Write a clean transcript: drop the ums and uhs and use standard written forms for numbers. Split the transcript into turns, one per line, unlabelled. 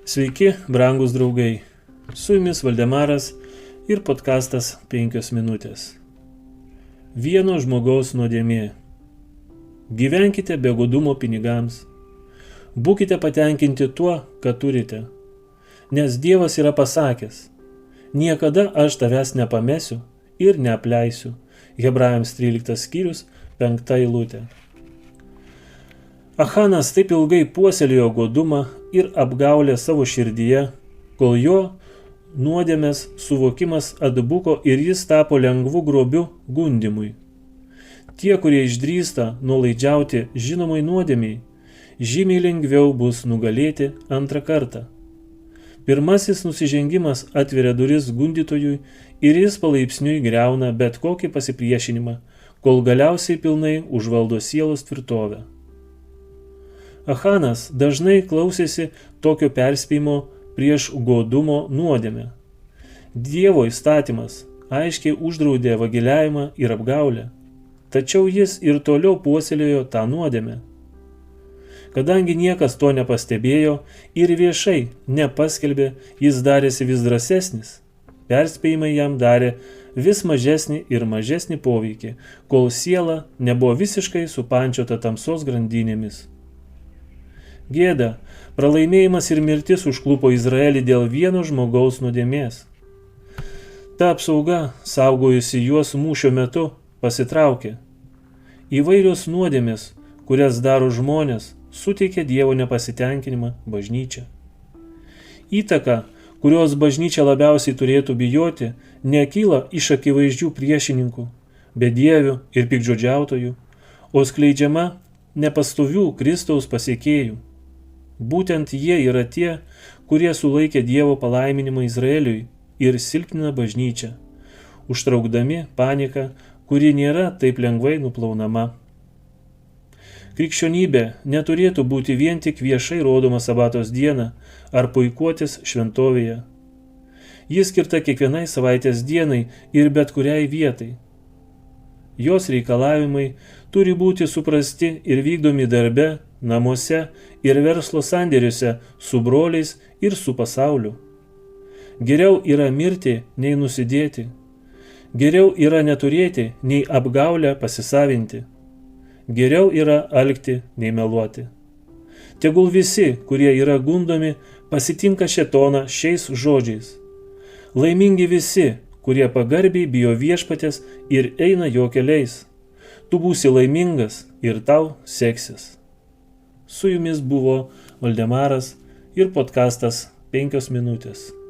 Sveiki, brangūs draugai. Su jumis Valdemaras ir podkastas 5 minutės. Vieno žmogaus nuodėmė. Gyvenkite be godumo pinigams. Būkite patenkinti tuo, ką turite. Nes Dievas yra pasakęs: niekada aš tavęs nepamesiu ir neapleisiu. Hebrajams 13 skyrius 5 eilutė. Achanas taip ilgai puoselėjo godumą ir apgaulę savo širdyje, kol jo nuodėmės suvokimas atbuko ir jis tapo lengvu grobiu gundymui. Tie, kurie išdrįsta nuolaidžiauti žinomai nuodėmiai, žymiai lengviau bus nugalėti antrą kartą. Pirmasis nusižengimas atveria duris gundytojui ir jis palaipsniui griauna bet kokį pasipriešinimą, kol galiausiai pilnai užvaldo sielos tvirtovę. Achanas dažnai klausėsi tokio perspėjimo prieš godumo nuodėmę. Dievo įstatymas aiškiai uždraudė vagiliavimą ir apgaulę, tačiau jis ir toliau puoselėjo tą nuodėmę. Kadangi niekas to nepastebėjo ir viešai nepaskelbė, jis darėsi vis drąsesnis. Perspėjimai jam darė vis mažesnį ir mažesnį poveikį, kol siela nebuvo visiškai supančiota tamsos grandinėmis. Gėda, pralaimėjimas ir mirtis užklupo Izraelį dėl vieno žmogaus nuodėmės. Ta apsauga, saugojusi juos mūšio metu, pasitraukė. Įvairios nuodėmės, kurias daro žmonės, suteikia Dievo nepasitenkinimą bažnyčią. Įtaka, kurios bažnyčia labiausiai turėtų bijoti, nekyla iš akivaizdžių priešininkų, bedievių ir piktžodžiautojų, o skleidžiama nepastovių Kristaus pasiekėjų. Būtent jie yra tie, kurie sulaikė Dievo palaiminimą Izraeliui ir silpnina bažnyčią, užtraukdami paniką, kuri nėra taip lengvai nuplaunama. Krikščionybė neturėtų būti vien tik viešai rodoma sabatos dieną ar puikuotis šventovėje. Ji skirta kiekvienai savaitės dienai ir bet kuriai vietai. Jos reikalavimai turi būti suprasti ir vykdomi darbe, namuose ir verslo sandėriuose su broliais ir su pasauliu. Geriau yra mirti, nei nusidėti. Geriau yra neturėti, nei apgaulę pasisavinti. Geriau yra alkti, nei meluoti. Tegul visi, kurie yra gundomi, pasitinka šėtoną šiais žodžiais. Laimingi visi, kurie pagarbiai bijo Viešpaties ir eina jo keliais. Tu būsi laimingas ir tau seksis. Su jumis buvo Valdemaras ir podkastas 5 minutės.